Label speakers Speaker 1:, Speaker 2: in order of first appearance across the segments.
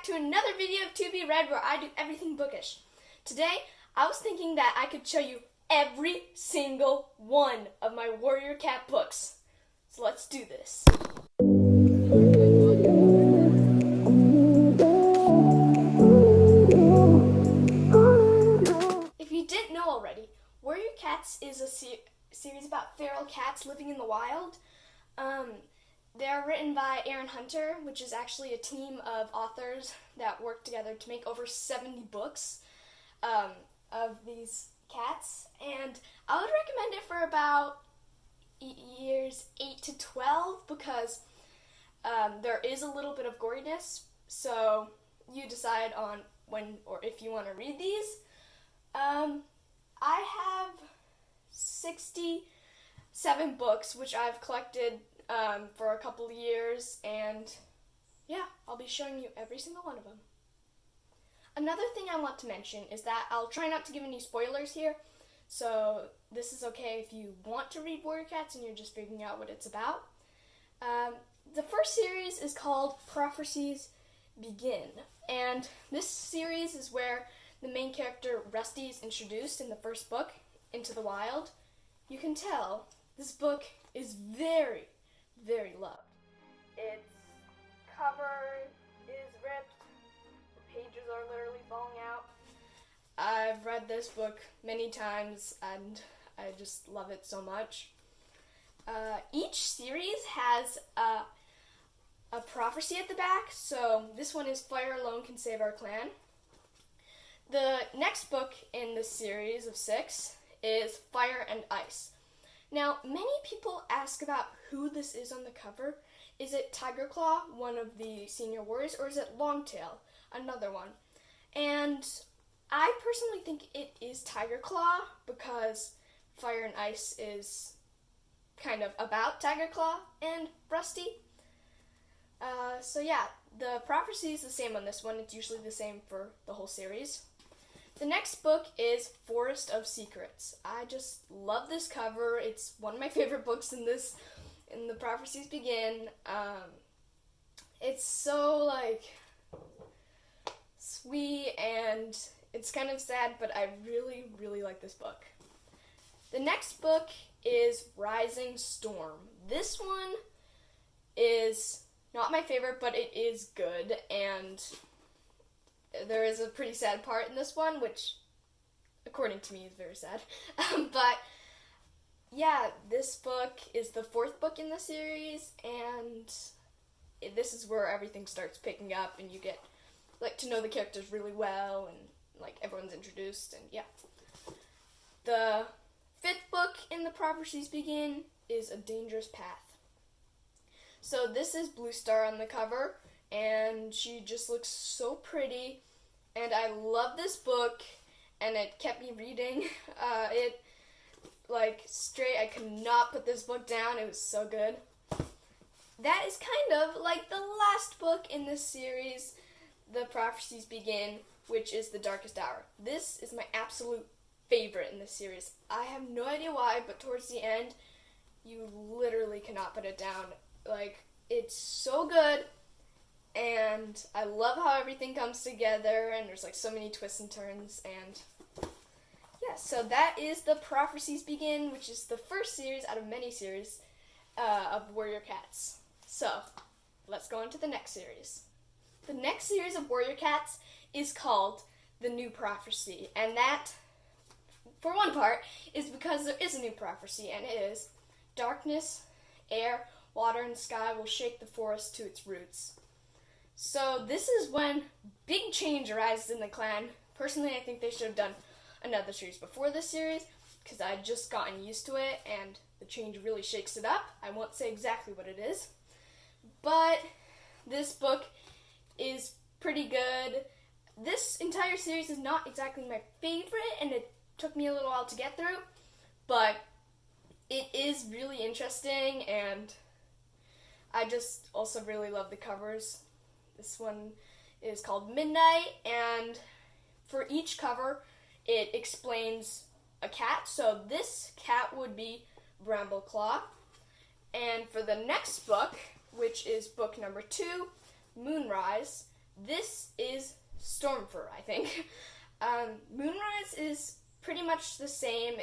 Speaker 1: to another video of To Be Read where I do everything bookish. Today, I was thinking that I could show you every single one of my Warrior Cat books. So let's do this. If you didn't know already, Warrior Cats is a series about feral cats living in the wild. They're written by Aaron Hunter, which is actually a team of authors that work together to make over 70 books of these cats. And I would recommend it for about years 8 to 12 because there is a little bit of goriness, so you decide on when or if you want to read these. I have 67 books, which I've collected for a couple of years, and yeah, I'll be showing you every single one of them. Another thing I want to mention is that I'll try not to give any spoilers here, so this is okay if you want to read Warrior Cats and you're just figuring out what it's about. The first series is called Prophecies Begin, and this series is where the main character Rusty is introduced in the first book, Into the Wild. You can tell this book is very, very loved. Its cover is ripped, the pages are literally falling out. I've read this book many times and I just love it so much. Each series has a prophecy at the back, so this one is Fire Alone Can Save Our Clan. The next book in this series of 6 is Fire and Ice. Now, many people ask about who this is on the cover. Is it Tiger Claw, one of the senior warriors, or is it Longtail, another one? And I personally think it is Tiger Claw because Fire and Ice is kind of about Tiger Claw and Rusty. So yeah, the prophecy is the same on this one. It's usually the same for the whole series. The next book is Forest of Secrets. I just love this cover. It's one of my favorite books in the Prophecies Begin. It's so sweet and it's kind of sad, but I really, really like this book. The next book is Rising Storm. This one is not my favorite, but it is good, and there is a pretty sad part in this one, which, according to me, is very sad. But, yeah, this book is the 4th book in the series, and this is where everything starts picking up, and you get, to know the characters really well, and, everyone's introduced, and, yeah. The 5th book in the Prophecies Begin is A Dangerous Path. So this is Blue Star on the cover, and she just looks so pretty, and I love this book, and it kept me reading. I could not put this book down. It was so good. That is kind of like the last book in this series, The Prophecies Begin, which is The Darkest Hour. This is my absolute favorite in this series. I have no idea why, but towards the end, you literally cannot put it down. It's so good, and I love how everything comes together, and there's, so many twists and turns, and, yeah, so that is The Prophecies Begin, which is the first series out of many series of Warrior Cats. So, let's go on to the next series. The next series of Warrior Cats is called The New Prophecy, and that, for one part, is because there is a new prophecy, and it is darkness, air, water, and sky will shake the forest to its roots. So this is when big change arises in the clan. Personally, I think they should have done another series before this series, because I'd just gotten used to it, and the change really shakes it up. I won't say exactly what it is, but this book is pretty good. This entire series is not exactly my favorite, and it took me a little while to get through, but it is really interesting, and I just also really love the covers. This one is called Midnight, and for each cover, it explains a cat. So this cat would be Brambleclaw. And for the next book, which is book number 2, Moonrise, this is Stormfur, I think. Moonrise is pretty much the same.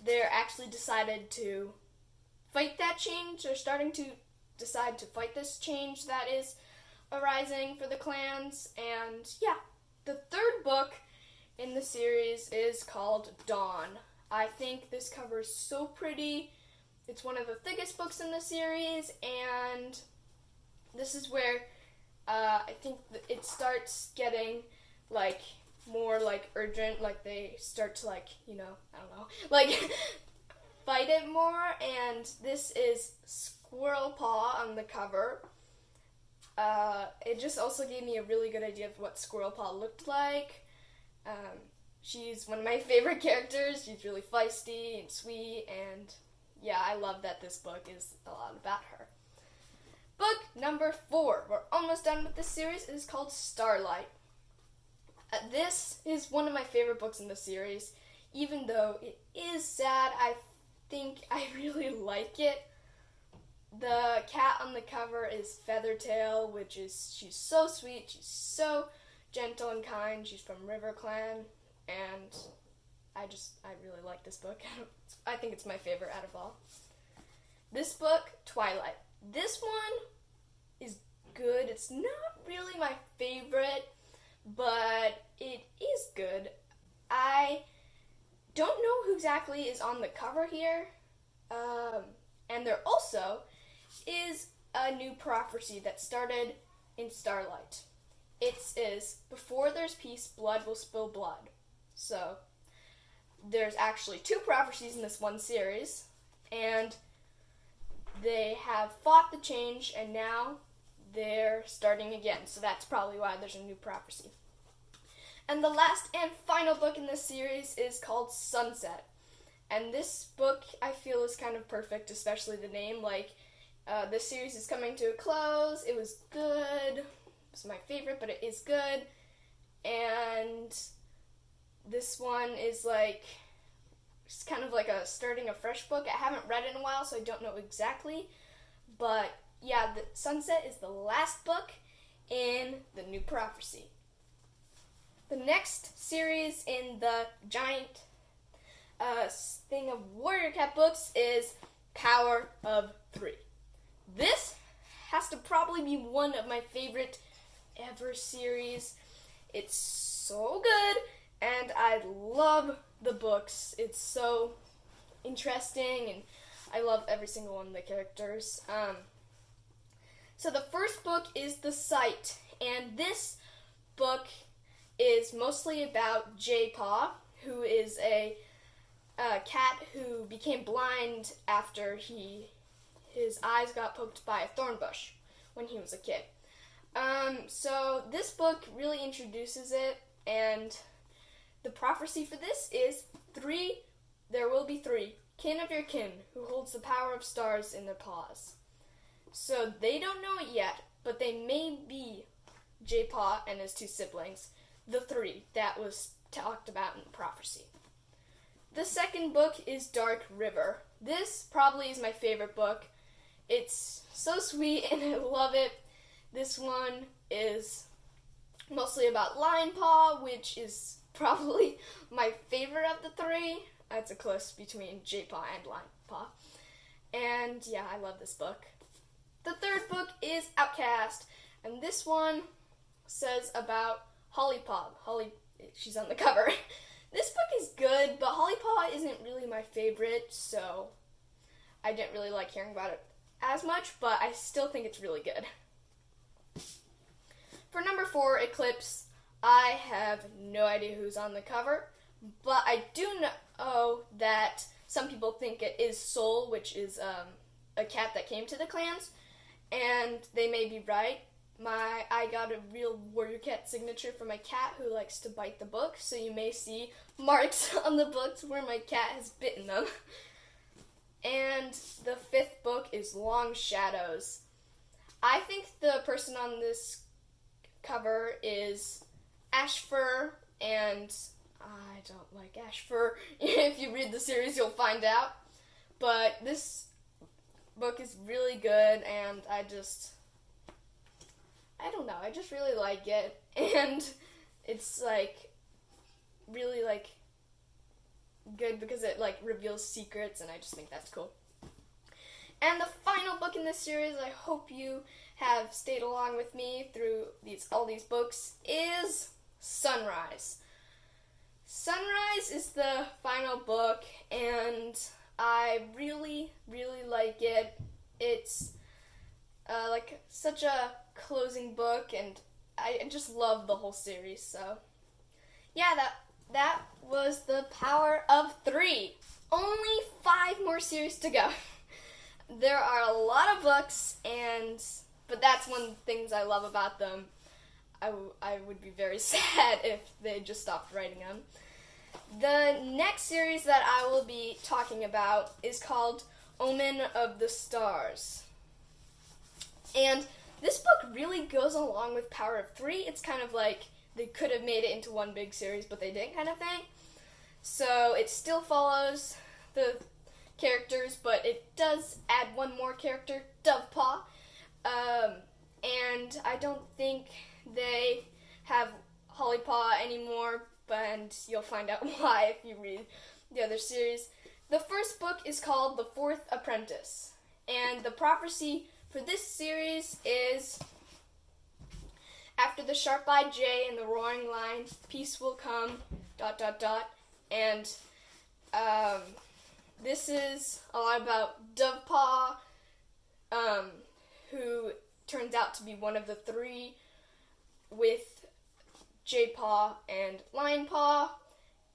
Speaker 1: They're actually decided to fight that change. They're starting to decide to fight this change that is arising for the clans. And yeah, the third book in the series is called Dawn. I think this cover is so pretty. It's one of the thickest books in the series, and this is where I think it starts getting like more like urgent, like they start to like, I don't know, like fight it more. And this is Squirrel Paw on the cover. It just also gave me a really good idea of what Squirrel Paw looked like. She's one of my favorite characters. She's really feisty and sweet, and yeah, I love that this book is a lot about her. Book number 4. We're almost done with this series. It is called Starlight. This is one of my favorite books in the series. Even though it is sad, I think I really like it. The cat on the cover is Feathertail, she's so sweet, she's so gentle and kind. She's from River Clan, and I really like this book. I think it's my favorite out of all. This book, Twilight. This one is good. It's not really my favorite, but it is good. I don't know who exactly is on the cover here, and there also is a new prophecy that started in Starlight. It is, before there's peace, blood will spill blood. So, there's actually 2 prophecies in this one series, and they have fought the change, and now they're starting again. So that's probably why there's a new prophecy. And the last and final book in this series is called Sunset. And this book, I feel, is kind of perfect, especially the name. This series is coming to a close. It was good. It's my favorite, but it is good. And this one is it's kind of like starting a fresh book. I haven't read it in a while, so I don't know exactly. But yeah, the Sunset is the last book in the new prophecy. The next series in the giant thing of Warrior Cat books is Power of 3. This has to probably be one of my favorite ever series. It's so good, and I love the books. It's so interesting, and I love every single one of the characters. So the first book is The Sight, and this book is mostly about J-Paw, who is a cat who became blind after his eyes got poked by a thorn bush when he was a kid. So this book really introduces it, and the prophecy for this is 3, there will be 3, kin of your kin, who holds the power of stars in their paws. So they don't know it yet, but they may be J-Paw and his 2 siblings, the 3 that was talked about in the prophecy. The second book is Dark River. This probably is my favorite book. It's so sweet and I love it. This one is mostly about Lion Paw, which is probably my favorite of the 3. It's a close between J-Paw and Lion Paw. And yeah, I love this book. The third book is Outcast, and this one says about Holly Paw. She's on the cover. This book is good, but Holly Paw isn't really my favorite, so I didn't really like hearing about it as much, but I still think it's really good. For number 4, Eclipse, I have no idea who's on the cover, but I do know that some people think it is Soul, which is a cat that came to the clans, and they may be right. I got a real Warrior Cat signature for my cat who likes to bite the book, so you may see marks on the books where my cat has bitten them. And the 5th book is Long Shadows. I think the person on this cover is Ashfur, and I don't like Ashfur. If you read the series, you'll find out. But this book is really good, and I don't know, I just really like it, and it's like really like good because it like reveals secrets, and I just think that's cool. And the final book in this series, I hope you have stayed along with me through all these books, is Sunrise. Sunrise is the final book, and I really, really like it. It's like such a closing book, and I just love the whole series. So yeah, that was The Power of Three. Only 5 more series to go. There are a lot of books, but that's one of the things I love about them. I would be very sad if they just stopped writing them. The next series that I will be talking about is called Omen of the Stars. And this book really goes along with Power of Three. It's kind of like they could have made it into one big series, but they didn't, kind of thing. So it still follows the characters, but it does add one more character, Dovepaw. And I don't think they have Hollypaw anymore, and you'll find out why if you read the other series. The first book is called The Fourth Apprentice, and the prophecy for this series is, after the sharp-eyed jay and the roaring lion, peace will come, ... And this is a lot about Dovepaw, who turns out to be one of the 3 with Jaypaw and Lionpaw,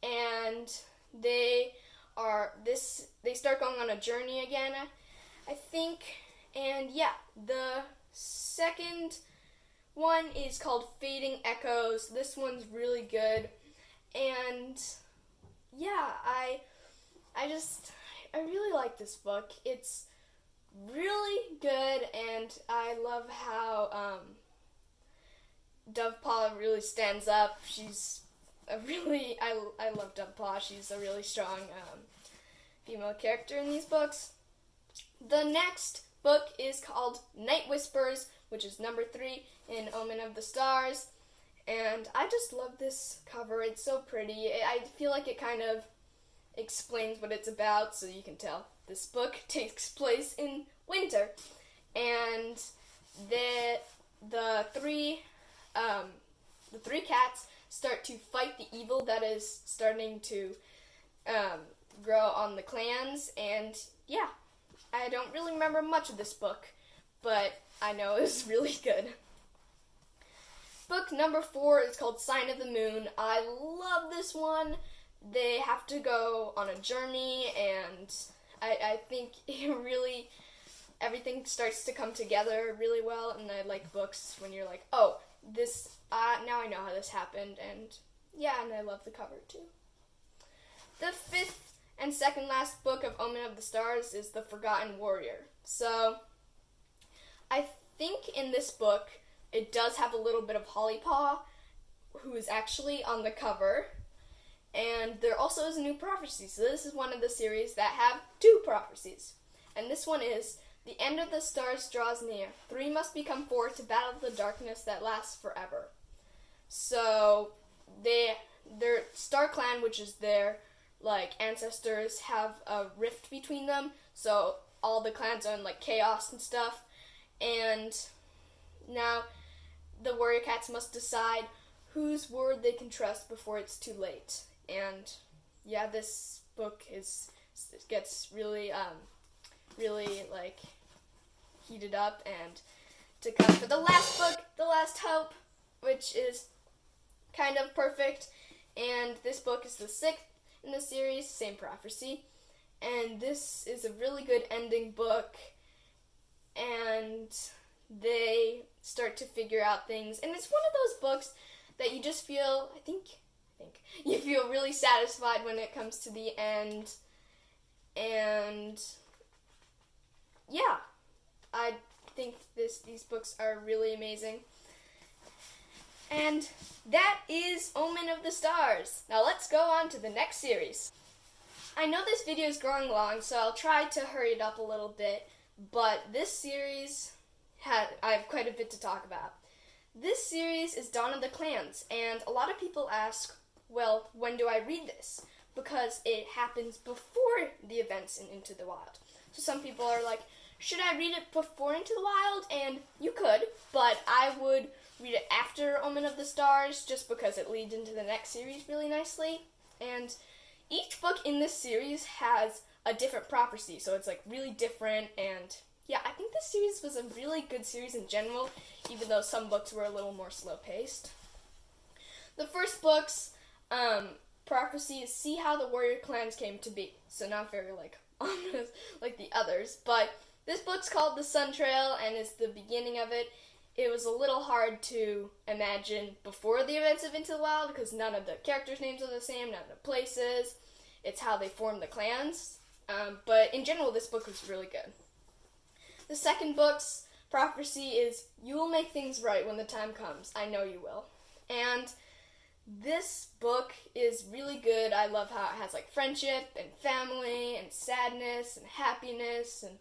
Speaker 1: and they start going on a journey again, I think. And yeah, the second one is called Fading Echoes. This one's really good, and yeah, I really like this book. It's really good, and I love how Dovepaw really stands up. She's I love Dovepaw. She's a really strong female character in these books. The next book is called Night Whispers, which is number 3 in Omen of the Stars. And I just love this cover. It's so pretty. I feel like it kind of explains what it's about, so you can tell this book takes place in winter. And the three cats start to fight the evil that is starting to grow on the clans. And yeah, I don't really remember much of this book, but I know it was really good. Book number 4 is called Sign of the Moon. I love this one. They have to go on a journey, and I think everything starts to come together really well, and I like books when you're like, oh, this, now I know how this happened, and yeah, and I love the cover too. The 5th and second last book of Omen of the Stars is The Forgotten Warrior. So, I think in this book, it does have a little bit of Hollypaw, who is actually on the cover, and there also is a new prophecy. So this is one of the series that have 2 prophecies, and this one is, the end of the stars draws near. 3 must become 4 to battle the darkness that lasts forever. So, their Star Clan, which is their ancestors, have a rift between them, so all the clans are in chaos and stuff, and now the warrior cats must decide whose word they can trust before it's too late. And yeah, this book gets really heated up, and to come for the last book, The Last Hope, which is kind of perfect, and this book is the 6th in the series, same prophecy, and this is a really good ending book, and they start to figure out things, and it's one of those books that you just feel, I think you feel really satisfied when it comes to the end, and yeah, I think these books are really amazing. And that is Omen of the Stars. Now let's go on to the next series. I know this video is growing long, so I'll try to hurry it up a little bit, but this series I have quite a bit to talk about. This series is Dawn of the Clans, and a lot of people ask, well, when do I read this? Because it happens before the events in Into the Wild. So some people are like, should I read it before Into the Wild? And you could, but I would read it after Omen of the Stars, just because it leads into the next series really nicely. And each book in this series has a different prophecy, so it's like really different. And yeah, I think this series was a really good series in general, even though some books were a little more slow-paced. The first book's prophecy is see how the warrior clans came to be. So not very like ominous like the others, but this book's called The Sun Trail and is the beginning of it. It was a little hard to imagine before the events of Into the Wild because none of the characters' names are the same, none of the places. It's how they form the clans. But in general, this book was really good. The second book's prophecy is you will make things right when the time comes. I know you will. And this book is really good. I love how it has like friendship and family and sadness and happiness, and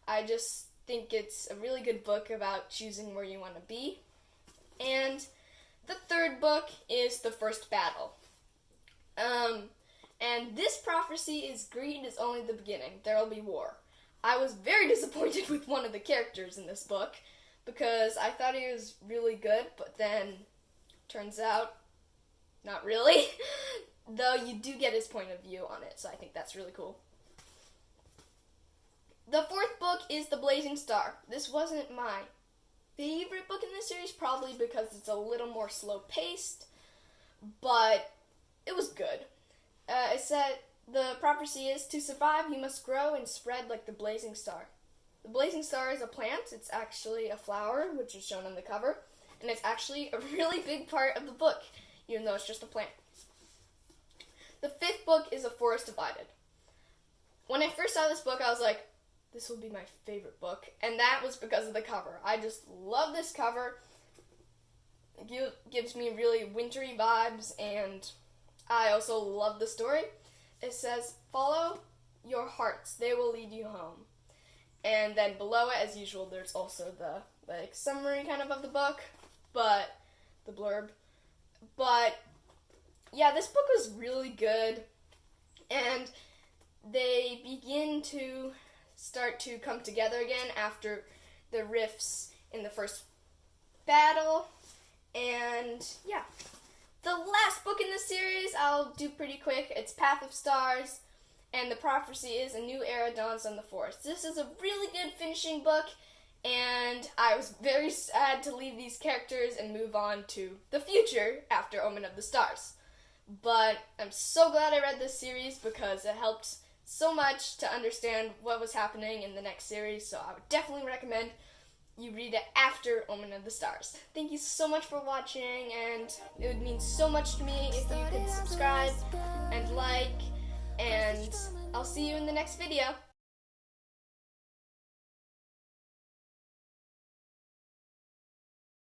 Speaker 1: I just think it's a really good book about choosing where you want to be. And the third book is The First Battle. And this prophecy is greed is only the beginning. There will be war. I was very disappointed with one of the characters in this book because I thought he was really good, but then turns out not really. Though you do get his point of view on it, so I think that's really cool. The fourth book is The Blazing Star. This wasn't my favorite book in this series, probably because it's a little more slow-paced, but it was good. It said the prophecy is, to survive, you must grow and spread like the blazing star. The blazing star is a plant. It's actually a flower, which is shown on the cover, and it's actually a really big part of the book, even though it's just a plant. The fifth book is A Forest Divided. When I first saw this book, I was like, this will be my favorite book, and that was because of the cover. I just love this cover. It gives me really wintry vibes, and I also love the story. It says, follow your hearts, they will lead you home. And then below it, as usual, there's also the summary kind of the book, but the blurb. But yeah, this book was really good, and they begin to start to come together again after the rifts in the first battle. And yeah, the last book in this series I'll do pretty quick. It's Path of Stars, and the prophecy is a new era dawns on the forest. This is a really good finishing book, and I was very sad to leave these characters and move on to the future after Omen of the Stars. But I'm so glad I read this series because it helped so much to understand what was happening in the next series, so I would definitely recommend you read it after Omen of the Stars. Thank you so much for watching, and it would mean so much to me if you could subscribe and like, and I'll see you in the next video.